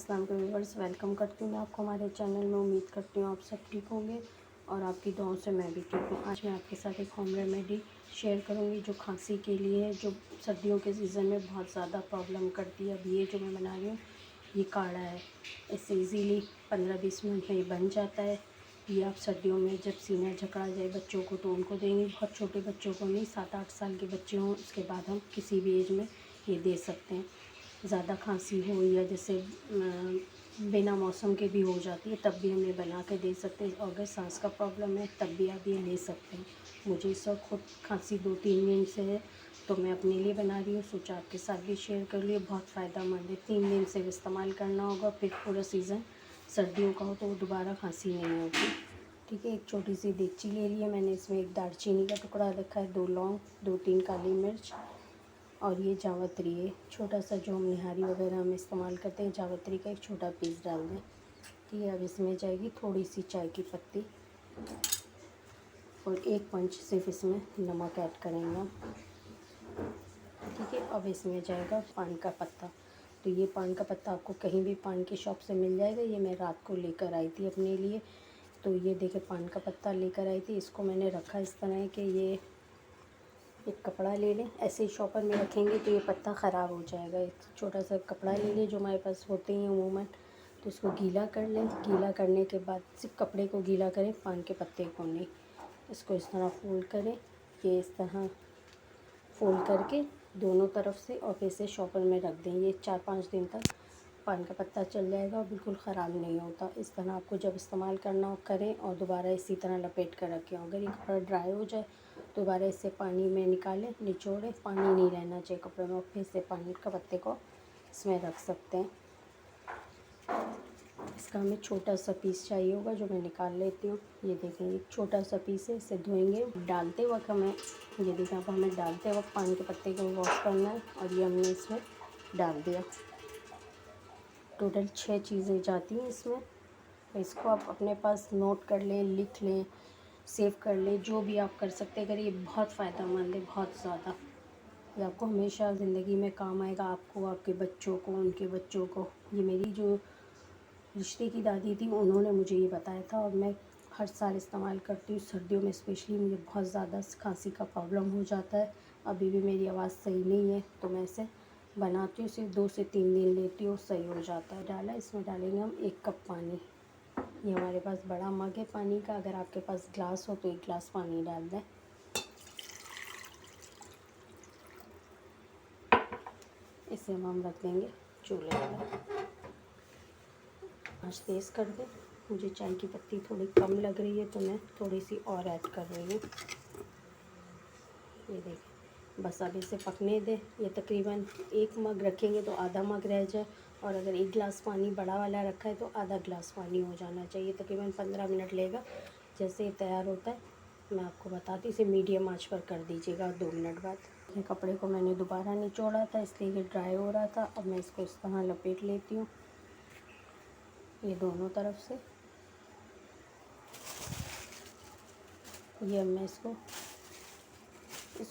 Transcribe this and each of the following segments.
अस्सलाम वालेकुम viewers, welcome करती हूँ मैं आपको हमारे चैनल में। उम्मीद करती हूँ आप सब ठीक होंगे और आपकी दुआओं से मैं भी ठीक हूँ। आज मैं आपके साथ एक होम रेमेडी शेयर करूँगी जो खांसी के लिए है, जो सर्दियों के सीज़न में बहुत ज़्यादा प्रॉब्लम करती है। अब ये जो मैं बना रही हूँ ये काढ़ा है, इससे इजीली 15-20 मिनट में ये बन जाता है। ये आप सर्दियों में जब सीना जकड़ा जाए बच्चों को तो उनको देंगे, बहुत छोटे बच्चों को नहीं, 7-8 साल के बच्चे हों उसके बाद हम किसी भी एज में ये दे सकते हैं। ज़्यादा खांसी हो या जैसे बिना मौसम के भी हो जाती है तब भी हम ये बना के दे सकते हैं। अगर सांस का प्रॉब्लम है तब भी आप ये ले सकते हैं। मुझे इस वक्त खुद खांसी 2-3 दिन से है तो मैं अपने लिए बना रही हूँ, सोचा आपके साथ भी शेयर कर लिए। बहुत फ़ायदेमंद है, 3 दिन से इस्तेमाल करना होगा, फिर पूरा सीज़न सर्दियों का हो तो दोबारा खांसी नहीं होगी। ठीक है, एक छोटी सी देगची ले ली है मैंने, इसमें एक दालचीनी का टुकड़ा रखा है, 2 लौंग, 2-3 काली मिर्च और ये जावित्री है छोटा सा, जो हम निहारी वगैरह हम इस्तेमाल करते हैं, जावित्री का एक छोटा पीस डाल दें। ठीक है, अब इसमें जाएगी थोड़ी सी चाय की पत्ती और 1 पंच सिर्फ इसमें नमक ऐड करेंगे हम। ठीक है, अब इसमें जाएगा पान का पत्ता। तो ये पान का पत्ता आपको कहीं भी पान की शॉप से मिल जाएगा। ये मैं रात को लेकर आई थी अपने लिए, तो ये देखिए पान का पत्ता लेकर आई थी। इसको मैंने रखा इस तरह कि ये एक कपड़ा ले लें, ऐसे ही शॉपर में रखेंगे तो ये पत्ता ख़राब हो जाएगा। एक छोटा सा कपड़ा ले लें जो हमारे पास होते हैं अमूमन, तो इसको गीला कर लें। गीला करने के बाद सिर्फ कपड़े को गीला करें, पान के पत्ते को नहीं। इसको इस तरह फोल्ड करें, ये इस तरह फोल्ड करके दोनों तरफ से, और फिर से शॉपर में रख दें। ये 4-5 दिन तक पान का पत्ता चल जाएगा और बिल्कुल ख़राब नहीं होता। इस तरह आपको जब इस्तेमाल करना हो करें और दोबारा इसी तरह लपेट कर रखें। अगर ये कपड़ा ड्राई हो जाए दोबारा इससे पानी में निकालें, निचोड़ें, पानी नहीं रहना चाहिए कपड़े में, और फिर से पानी का पत्ते को इसमें रख सकते हैं। इसका हमें छोटा सा पीस चाहिए होगा जो मैं निकाल लेती हूँ। ये देखें एक छोटा सा पीस है, इसे धोएंगे। डालते वक्त हमें, ये देखें अब हमें डालते वक्त पान के पत्ते को वॉश करना है और ये हमने इसमें डाल दिया। टोटल 6 चीज़ें जाती हैं इसमें। तो इसको आप अपने पास नोट कर लें, लिख लें, सेव कर लें, जो भी आप कर सकते हैं। अगर ये बहुत फ़ायदेमंद है, बहुत ज़्यादा, ये आपको हमेशा ज़िंदगी में काम आएगा, आपको, आपके बच्चों को, उनके बच्चों को। ये मेरी जो रिश्ते की दादी थी उन्होंने मुझे ये बताया था और मैं हर साल इस्तेमाल करती हूँ। सर्दियों में स्पेशली मुझे बहुत ज़्यादा खांसी का प्रॉब्लम हो जाता है। अभी भी मेरी आवाज़ सही नहीं है तो मैं इसे बनाती हूँ, सिर्फ 2 से 3 दिन लेती हूँ, सही हो जाता है। डाला, इसमें डालेंगे हम 1 कप पानी। ये हमारे पास बड़ा मग है पानी का, अगर आपके पास ग्लास हो तो 1 गिलास पानी डाल दें। इसे हम रख देंगे चूल्हे पर। आँच तेज़ कर दें। मुझे चाय की पत्ती थोड़ी कम लग रही है तो मैं थोड़ी सी और ऐड कर रही हूँ। ये देखें, बस अब इसे पकने दें। ये तकरीबन 1 मग रखेंगे तो आधा मग रह जाए, और अगर 1 गिलास पानी बड़ा वाला रखा है तो आधा गिलास पानी हो जाना चाहिए। तकरीबन 15 मिनट लेगा। जैसे ये तैयार होता है मैं आपको बताती, इसे मीडियम आंच पर कर दीजिएगा 2 मिनट बाद। ये कपड़े को मैंने दोबारा निचोड़ा था इसलिए ये ड्राई हो रहा था। अब मैं इसको इस तरह लपेट लेती हूँ, ये दोनों तरफ से। ये अब मैं इसको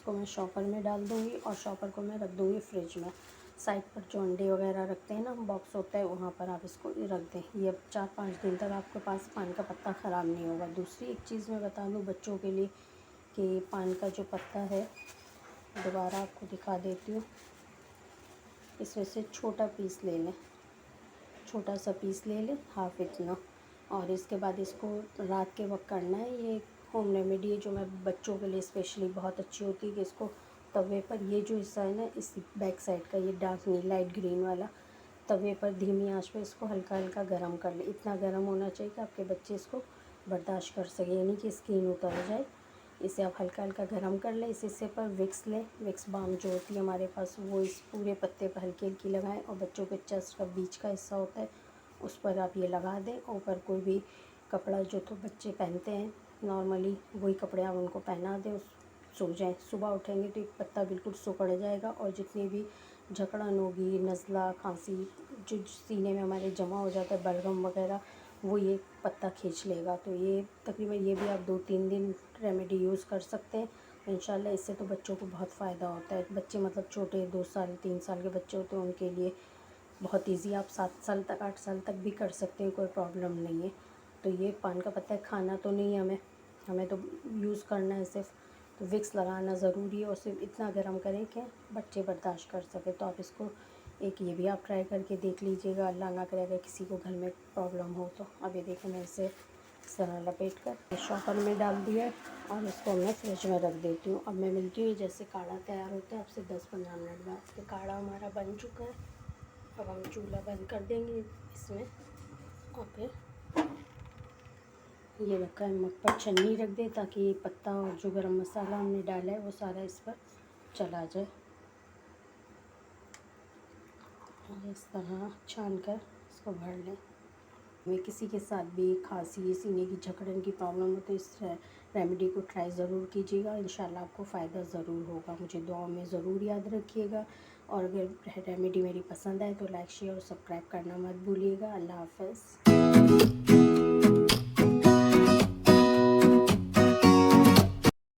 मैं शॉपर में डाल दूँगी और शॉपर को मैं रख दूँगी फ्रिज में। साइड पर जो अंडे वगैरह रखते हैं ना, बॉक्स होता है, वहाँ पर आप इसको रख दें। ये अब 4-5 दिन तक आपके पास पान का पत्ता ख़राब नहीं होगा। दूसरी एक चीज़ मैं बता दूँ बच्चों के लिए कि पान का जो पत्ता है, दोबारा आपको दिखा देती हूँ, इसमें से छोटा पीस ले लें, छोटा सा पीस ले लें, हाफ इतना। और इसके बाद इसको रात के वक्त करना है। ये होम रेमेडी है जो मैं बच्चों के लिए स्पेशली बहुत अच्छी होती है कि इसको तवे पर, ये जो हिस्सा है ना इस बैक साइड का, ये डार्क नहीं लाइट ग्रीन वाला, तवे पर धीमी आंच पे इसको हल्का हल्का गरम कर ले। इतना गरम होना चाहिए कि आपके बच्चे इसको बर्दाश्त कर सके, यानी कि स्किन उतर जाए। इसे आप हल्का हल्का गरम कर लें। इस हिस्से पर विक्स लें, विक्स बाम जो होती है हमारे पास, वो इस पूरे पत्ते पर हल्की हल्की लगाएं, और बच्चों के चेस्ट का बीच का हिस्सा होता है उस पर आप ये लगा दें। ऊपर कोई भी कपड़ा जो तो बच्चे पहनते हैं नॉर्मली, वही कपड़े आप उनको पहना दें, सो जाएं। सुबह उठेंगे तो एक पत्ता बिल्कुल सिकुड़ जाएगा, और जितनी भी जकड़न होगी, नज़ला, खांसी जो सीने में हमारे जमा हो जाता है, बलगम वगैरह, वो ये पत्ता खींच लेगा। तो ये तकरीबन ये भी आप 2-3 दिन रेमेडी यूज़ कर सकते हैं इंशाल्लाह। इससे तो बच्चों को बहुत फ़ायदा होता है। बच्चे मतलब छोटे 2 साल 3 साल के बच्चे होते हैं उनके लिए बहुत इजी, आप 7 साल तक 8 साल तक भी कर सकते हैं, कोई प्रॉब्लम नहीं है। तो ये पान का पत्ता खाना तो नहीं है हमें, हमें तो यूज़ करना है सिर्फ। तो विक्स लगाना ज़रूरी है और सिर्फ इतना गर्म करें कि बच्चे बर्दाश्त कर सके। तो आप इसको एक ये भी आप ट्राई करके देख लीजिएगा, अल्लाह ना करे अगर किसी को घर में प्रॉब्लम हो तो। अब ये देखो मैं इसे इस तरह लपेट कर शॉपर में डाल दिया और इसको मैं फ्रिज में रख देती हूँ। अब मैं मिलती हूँ जैसे काढ़ा तैयार होता है आपसे 10-15 मिनट बाद। तो काढ़ा हमारा बन चुका है, अब हम चूल्हा बंद कर देंगे इसमें। और फिर ये रखा है मग पर छन्नी रख दे ताकि ये पत्ता और जो गरम मसाला हमने डाला है वो सारा इस पर चला जाए। और इस तरह छान कर इसको भर लें। में किसी के साथ भी खांसी, सीने की जकड़न की प्रॉब्लम हो तो इस रेमेडी को ट्राई ज़रूर कीजिएगा, इंशाल्लाह आपको फ़ायदा ज़रूर होगा। मुझे दुआ में ज़रूर याद रखिएगा और अगर रेमेडी मेरी पसंद आए तो लाइक शेयर और सब्सक्राइब करना मत भूलिएगा। अल्लाह हाफ़िज़।